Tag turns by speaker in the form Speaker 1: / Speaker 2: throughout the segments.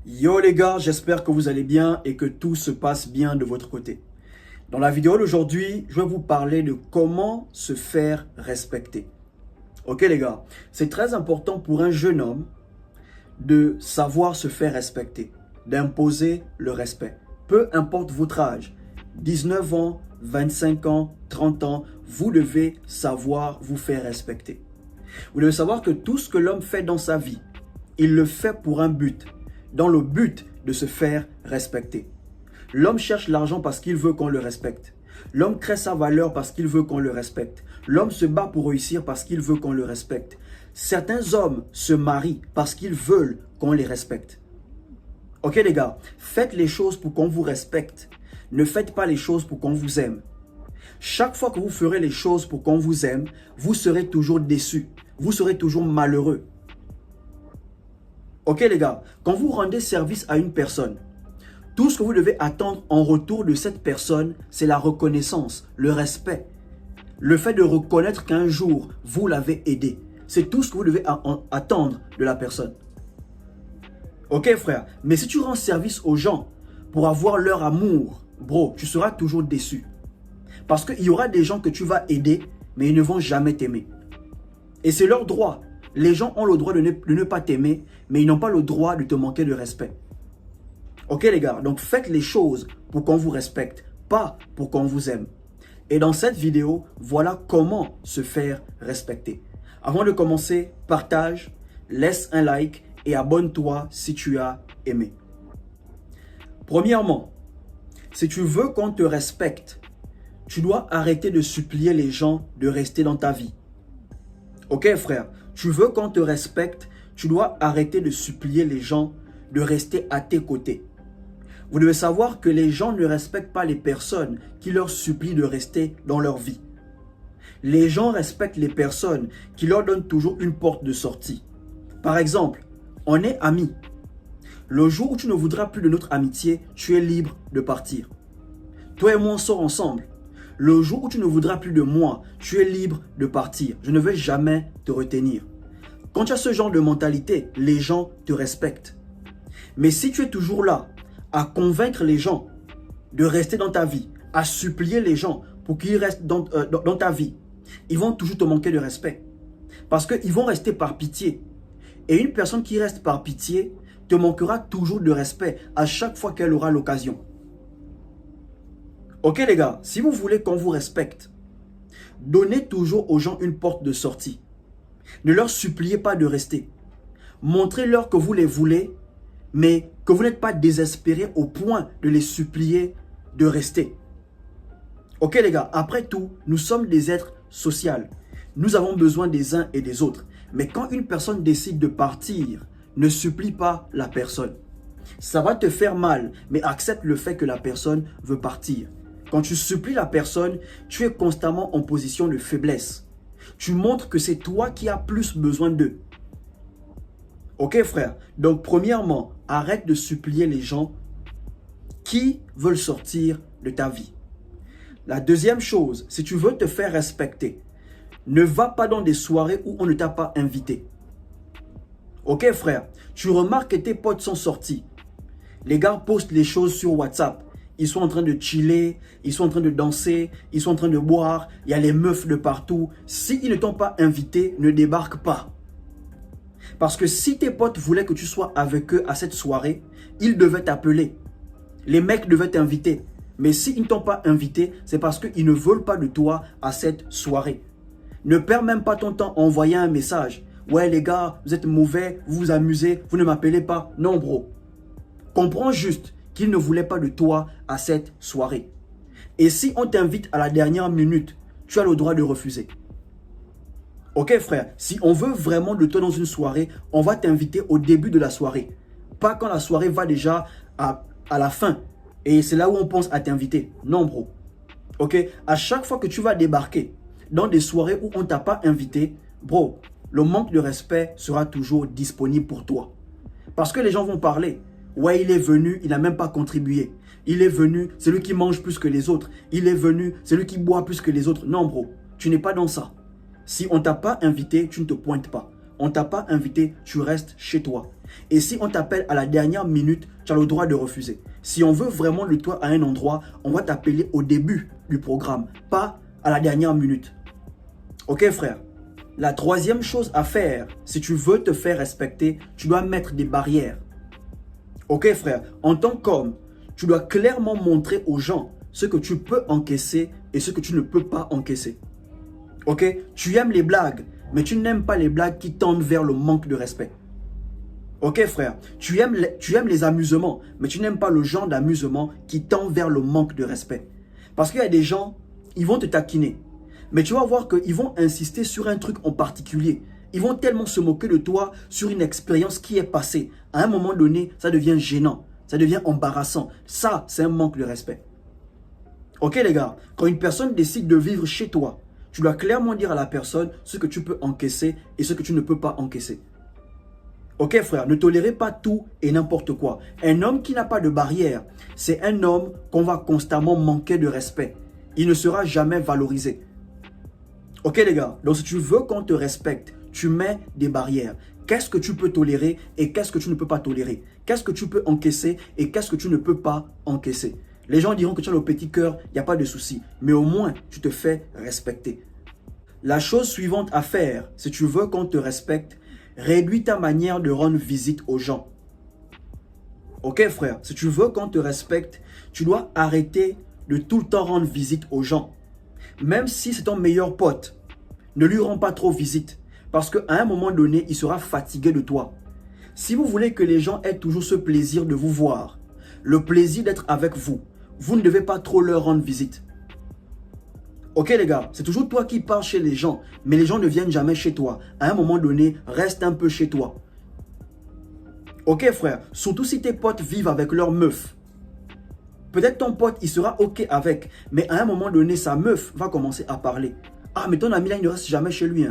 Speaker 1: Yo les gars, j'espère que vous allez bien et que tout se passe bien de votre côté. Dans la vidéo d'aujourd'hui, je vais vous parler de comment se faire respecter. Ok les gars, c'est très important pour un jeune homme de savoir se faire respecter, d'imposer le respect. Peu importe votre âge, 19 ans, 25 ans, 30 ans, vous devez savoir vous faire respecter. Vous devez savoir que tout ce que l'homme fait dans sa vie, il le fait pour un but, dans le but de se faire respecter. L'homme cherche l'argent parce qu'il veut qu'on le respecte. L'homme crée sa valeur parce qu'il veut qu'on le respecte. L'homme se bat pour réussir parce qu'il veut qu'on le respecte. Certains hommes se marient parce qu'ils veulent qu'on les respecte. Ok les gars, faites les choses pour qu'on vous respecte. Ne faites pas les choses pour qu'on vous aime. Chaque fois que vous ferez les choses pour qu'on vous aime, vous serez toujours déçu. Vous serez toujours malheureux. Ok les gars, quand vous rendez service à une personne, tout ce que vous devez attendre en retour de cette personne, c'est la reconnaissance, le respect. Le fait de reconnaître qu'un jour, vous l'avez aidé. C'est tout ce que vous devez attendre de la personne. Ok frère, mais si tu rends service aux gens pour avoir leur amour, bro, tu seras toujours déçu. Parce qu'il y aura des gens que tu vas aider, mais ils ne vont jamais t'aimer. Et c'est leur droit. Les gens ont le droit de ne pas t'aimer, mais ils n'ont pas le droit de te manquer de respect. Ok les gars, donc faites les choses pour qu'on vous respecte, pas pour qu'on vous aime. Et dans cette vidéo, voilà comment se faire respecter. Avant de commencer, partage, laisse un like et abonne-toi si tu as aimé. Premièrement, si tu veux qu'on te respecte, tu dois arrêter de supplier les gens de rester dans ta vie. Ok frère, tu veux qu'on te respecte, tu dois arrêter de supplier les gens de rester à tes côtés. Vous devez savoir que les gens ne respectent pas les personnes qui leur supplient de rester dans leur vie. Les gens respectent les personnes qui leur donnent toujours une porte de sortie. Par exemple, on est amis. Le jour où tu ne voudras plus de notre amitié, tu es libre de partir. Toi et moi, on sort ensemble. Le jour où tu ne voudras plus de moi, tu es libre de partir. Je ne vais jamais te retenir. Quand tu as ce genre de mentalité, les gens te respectent. Mais si tu es toujours là, à convaincre les gens de rester dans ta vie, à supplier les gens pour qu'ils restent dans ta vie, ils vont toujours te manquer de respect. Parce qu'ils vont rester par pitié. Et une personne qui reste par pitié te manquera toujours de respect à chaque fois qu'elle aura l'occasion. Ok les gars, si vous voulez qu'on vous respecte, donnez toujours aux gens une porte de sortie. Ne leur suppliez pas de rester. Montrez-leur que vous les voulez, mais que vous n'êtes pas désespéré au point de les supplier de rester. Ok les gars, après tout, nous sommes des êtres sociaux. Nous avons besoin des uns et des autres. Mais quand une personne décide de partir, ne supplie pas la personne. Ça va te faire mal, mais accepte le fait que la personne veut partir. Quand tu supplies la personne, tu es constamment en position de faiblesse. Tu montres que c'est toi qui as plus besoin d'eux. Ok frère, donc premièrement, arrête de supplier les gens qui veulent sortir de ta vie. La deuxième chose, si tu veux te faire respecter, ne va pas dans des soirées où on ne t'a pas invité. Ok frère, tu remarques que tes potes sont sortis. Les gars postent les choses sur WhatsApp. Ils sont en train de chiller, ils sont en train de danser, ils sont en train de boire. Il y a les meufs de partout. S'ils ne t'ont pas invité, ne débarque pas. Parce que si tes potes voulaient que tu sois avec eux à cette soirée, ils devaient t'appeler. Les mecs devaient t'inviter. Mais s'ils ne t'ont pas invité, c'est parce qu'ils ne veulent pas de toi à cette soirée. Ne perds même pas ton temps à envoyer un message. Ouais les gars, vous êtes mauvais, vous vous amusez, vous ne m'appelez pas. Non bro. Comprends juste qu'ils ne voulaient pas de toi à cette soirée. Et si on t'invite à la dernière minute, tu as le droit de refuser. Ok frère, si on veut vraiment de toi dans une soirée, on va t'inviter au début de la soirée. Pas quand la soirée va déjà à la fin. Et c'est là où on pense à t'inviter. Non bro. Ok, à chaque fois que tu vas débarquer dans des soirées où on ne t'a pas invité, bro, le manque de respect sera toujours disponible pour toi. Parce que les gens vont parler. Ouais, il est venu, il n'a même pas contribué. Il est venu, c'est lui qui mange plus que les autres. Il est venu, c'est lui qui boit plus que les autres. Non bro, tu n'es pas dans ça. Si on ne t'a pas invité, tu ne te pointes pas. on ne t'a pas invité, tu restes chez toi. Et si on t'appelle à la dernière minute, tu as le droit de refuser. Si on veut vraiment de toi à un endroit, on va t'appeler au début du programme, pas à la dernière minute. Ok frère? La troisième chose à faire, si tu veux te faire respecter, tu dois mettre des barrières. Ok frère? En tant qu'homme, tu dois clairement montrer aux gens ce que tu peux encaisser et ce que tu ne peux pas encaisser. Ok? Tu aimes les blagues, mais tu n'aimes pas les blagues qui tendent vers le manque de respect. Ok frère? Tu aimes les amusements, mais tu n'aimes pas le genre d'amusement qui tend vers le manque de respect. Parce qu'il y a des gens, ils vont te taquiner. Mais tu vas voir qu'ils vont insister sur un truc en particulier. Ils vont tellement se moquer de toi sur une expérience qui est passée. À un moment donné, ça devient gênant. Ça devient embarrassant. Ça, c'est un manque de respect. Ok les gars, quand une personne décide de vivre chez toi, tu dois clairement dire à la personne ce que tu peux encaisser et ce que tu ne peux pas encaisser. Ok frère, ne tolérez pas tout et n'importe quoi. Un homme qui n'a pas de barrière, c'est un homme qu'on va constamment manquer de respect. Il ne sera jamais valorisé. Ok les gars, donc si tu veux qu'on te respecte, tu mets des barrières. Qu'est-ce que tu peux tolérer et qu'est-ce que tu ne peux pas tolérer? Qu'est-ce que tu peux encaisser et qu'est-ce que tu ne peux pas encaisser? Les gens diront que tu as le petit cœur, il n'y a pas de souci. Mais au moins, tu te fais respecter. La chose suivante à faire, si tu veux qu'on te respecte, réduis ta manière de rendre visite aux gens. Ok frère, si tu veux qu'on te respecte, tu dois arrêter de tout le temps rendre visite aux gens. Même si c'est ton meilleur pote, ne lui rends pas trop visite. Parce qu'à un moment donné, il sera fatigué de toi. Si vous voulez que les gens aient toujours ce plaisir de vous voir, le plaisir d'être avec vous, vous ne devez pas trop leur rendre visite. Ok les gars, c'est toujours toi qui pars chez les gens, mais les gens ne viennent jamais chez toi. À un moment donné, reste un peu chez toi. Ok frère, surtout si tes potes vivent avec leur meuf. Peut-être ton pote, il sera ok avec, mais à un moment donné, sa meuf va commencer à parler. Ah, mais ton ami là, il ne reste jamais chez lui.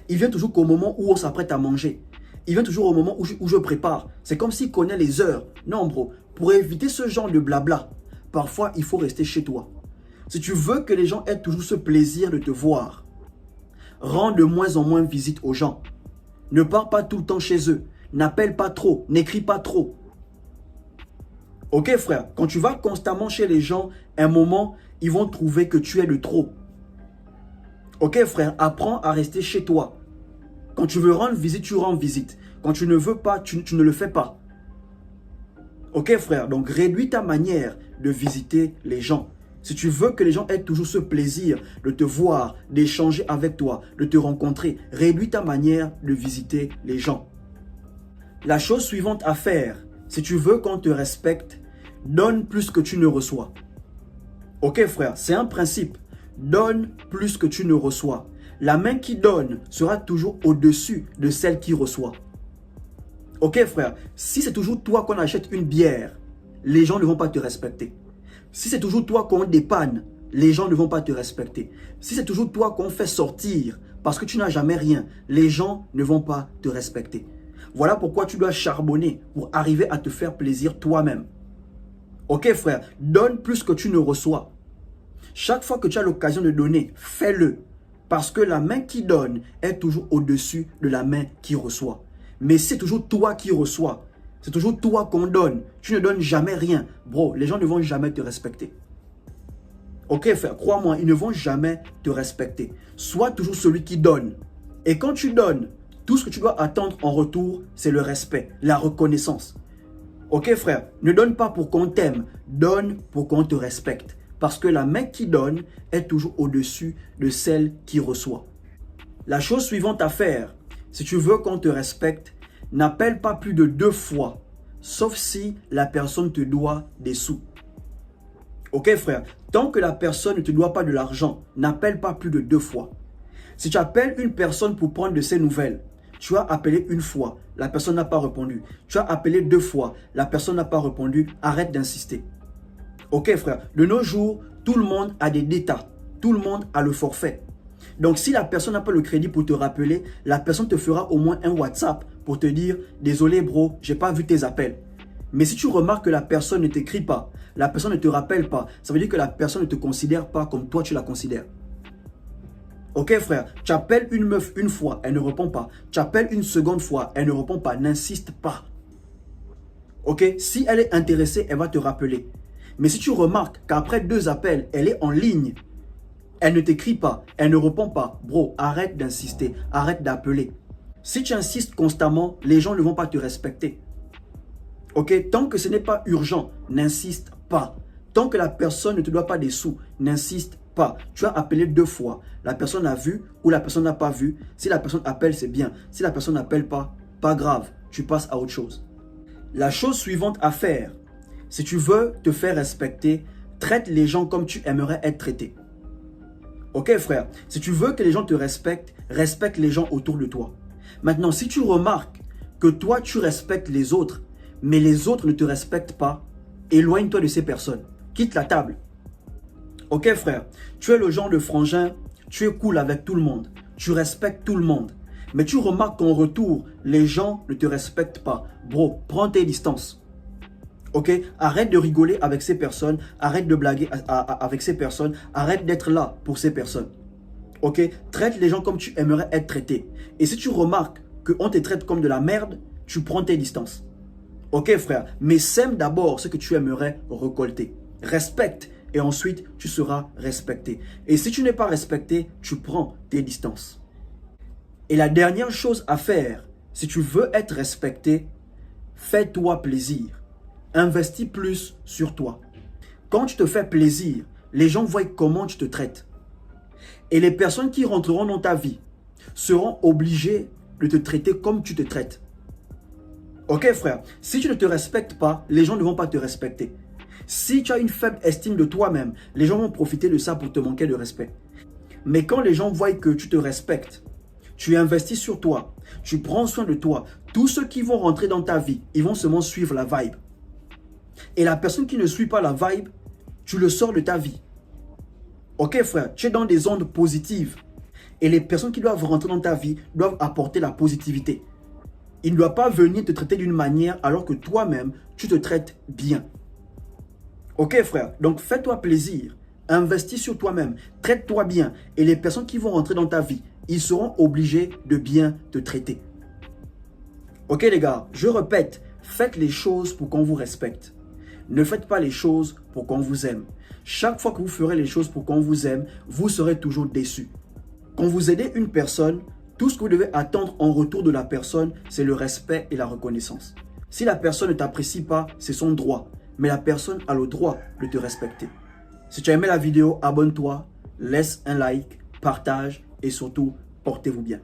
Speaker 1: Il vient toujours qu'au moment où on s'apprête à manger. Il vient toujours au moment où je prépare. C'est comme s'il connaît les heures. Non bro, pour éviter ce genre de blabla, parfois il faut rester chez toi. Si tu veux que les gens aient toujours ce plaisir de te voir, rends de moins en moins visite aux gens. Ne pars pas tout le temps chez eux. N'appelle pas trop, n'écris pas trop. Ok frère, quand tu vas constamment chez les gens, un moment, ils vont trouver que tu es de trop. Ok frère, apprends à rester chez toi. Quand tu veux rendre visite, tu rends visite. Quand tu ne veux pas, tu ne le fais pas. Ok frère, donc réduis ta manière de visiter les gens. Si tu veux que les gens aient toujours ce plaisir de te voir, d'échanger avec toi, de te rencontrer, réduis ta manière de visiter les gens. La chose suivante à faire, si tu veux qu'on te respecte, donne plus que tu ne reçois. Ok frère, c'est un principe. Donne plus que tu ne reçois. La main qui donne sera toujours au-dessus de celle qui reçoit. Ok frère, si c'est toujours toi qu'on achète une bière, les gens ne vont pas te respecter. Si c'est toujours toi qu'on dépanne, les gens ne vont pas te respecter. Si c'est toujours toi qu'on fait sortir parce que tu n'as jamais rien, les gens ne vont pas te respecter. Voilà pourquoi tu dois charbonner pour arriver à te faire plaisir toi-même. Ok frère, donne plus que tu ne reçois. Chaque fois que tu as l'occasion de donner, fais-le. Parce que la main qui donne est toujours au-dessus de la main qui reçoit. Mais c'est toujours toi qui reçois. C'est toujours toi qu'on donne. Tu ne donnes jamais rien. Bro, les gens ne vont jamais te respecter. Ok frère, crois-moi, ils ne vont jamais te respecter. Sois toujours celui qui donne. Et quand tu donnes, tout ce que tu dois attendre en retour, c'est le respect, la reconnaissance. Ok frère, ne donne pas pour qu'on t'aime, donne pour qu'on te respecte. Parce que la main qui donne est toujours au-dessus de celle qui reçoit. La chose suivante à faire, si tu veux qu'on te respecte, n'appelle pas plus de 2 fois, sauf si la personne te doit des sous. Ok frère, tant que la personne ne te doit pas de l'argent, n'appelle pas plus de 2 fois. Si tu appelles une personne pour prendre de ses nouvelles, tu as appelé 1 fois, la personne n'a pas répondu. Tu as appelé 2 fois, la personne n'a pas répondu, arrête d'insister. Ok frère, de nos jours, tout le monde a des data, tout le monde a le forfait. Donc si la personne n'a pas le crédit pour te rappeler, la personne te fera au moins un WhatsApp pour te dire « Désolé bro, j'ai pas vu tes appels ». Mais si tu remarques que la personne ne t'écrit pas, la personne ne te rappelle pas, ça veut dire que la personne ne te considère pas comme toi tu la considères. Ok frère, tu appelles une meuf une fois, elle ne répond pas. Tu appelles une seconde fois, elle ne répond pas. N'insiste pas. Ok, si elle est intéressée, elle va te rappeler. Mais si tu remarques qu'après 2 appels, elle est en ligne, elle ne t'écrit pas, elle ne répond pas, bro, arrête d'insister, arrête d'appeler. Si tu insistes constamment, les gens ne vont pas te respecter. Ok, tant que ce n'est pas urgent, n'insiste pas. Tant que la personne ne te doit pas des sous, n'insiste pas. Tu as appelé 2 fois, la personne a vu ou la personne n'a pas vu. Si la personne appelle, c'est bien. Si la personne n'appelle pas, pas grave, tu passes à autre chose. La chose suivante à faire, si tu veux te faire respecter, traite les gens comme tu aimerais être traité. Ok frère, si tu veux que les gens te respectent, respecte les gens autour de toi. Maintenant, si tu remarques que toi tu respectes les autres, mais les autres ne te respectent pas, éloigne-toi de ces personnes. Quitte la table. Ok frère, tu es le genre de frangin, tu es cool avec tout le monde, tu respectes tout le monde. Mais tu remarques qu'en retour, les gens ne te respectent pas. Bro, prends tes distances. Ok, arrête de rigoler avec ces personnes, arrête de blaguer avec ces personnes, arrête d'être là pour ces personnes. Ok, traite les gens comme tu aimerais être traité. Et si tu remarques qu'on te traite comme de la merde, tu prends tes distances. Ok frère, mais sème d'abord ce que tu aimerais récolter. Respecte et ensuite tu seras respecté. Et si tu n'es pas respecté, tu prends tes distances. Et la dernière chose à faire, si tu veux être respecté, fais-toi plaisir. Investis plus sur toi. Quand tu te fais plaisir, les gens voient comment tu te traites. Et les personnes qui rentreront dans ta vie seront obligées de te traiter comme tu te traites. Ok frère, si tu ne te respectes pas, les gens ne vont pas te respecter. Si tu as une faible estime de toi-même, les gens vont profiter de ça pour te manquer de respect. Mais quand les gens voient que tu te respectes, tu investis sur toi, tu prends soin de toi, tous ceux qui vont rentrer dans ta vie, ils vont seulement suivre la vibe. Et la personne qui ne suit pas la vibe, tu le sors de ta vie. Ok frère, tu es dans des ondes positives. Et les personnes qui doivent rentrer dans ta vie doivent apporter la positivité. Il ne doit pas venir te traiter d'une manière alors que toi-même, tu te traites bien. Ok frère, donc fais-toi plaisir, investis sur toi-même, traite-toi bien. Et les personnes qui vont rentrer dans ta vie, ils seront obligés de bien te traiter. Ok les gars, je répète, faites les choses pour qu'on vous respecte. Ne faites pas les choses pour qu'on vous aime. Chaque fois que vous ferez les choses pour qu'on vous aime, vous serez toujours déçus. Quand vous aidez une personne, tout ce que vous devez attendre en retour de la personne, c'est le respect et la reconnaissance. Si la personne ne t'apprécie pas, c'est son droit. Mais la personne a le droit de te respecter. Si tu as aimé la vidéo, abonne-toi, laisse un like, partage et surtout, portez-vous bien.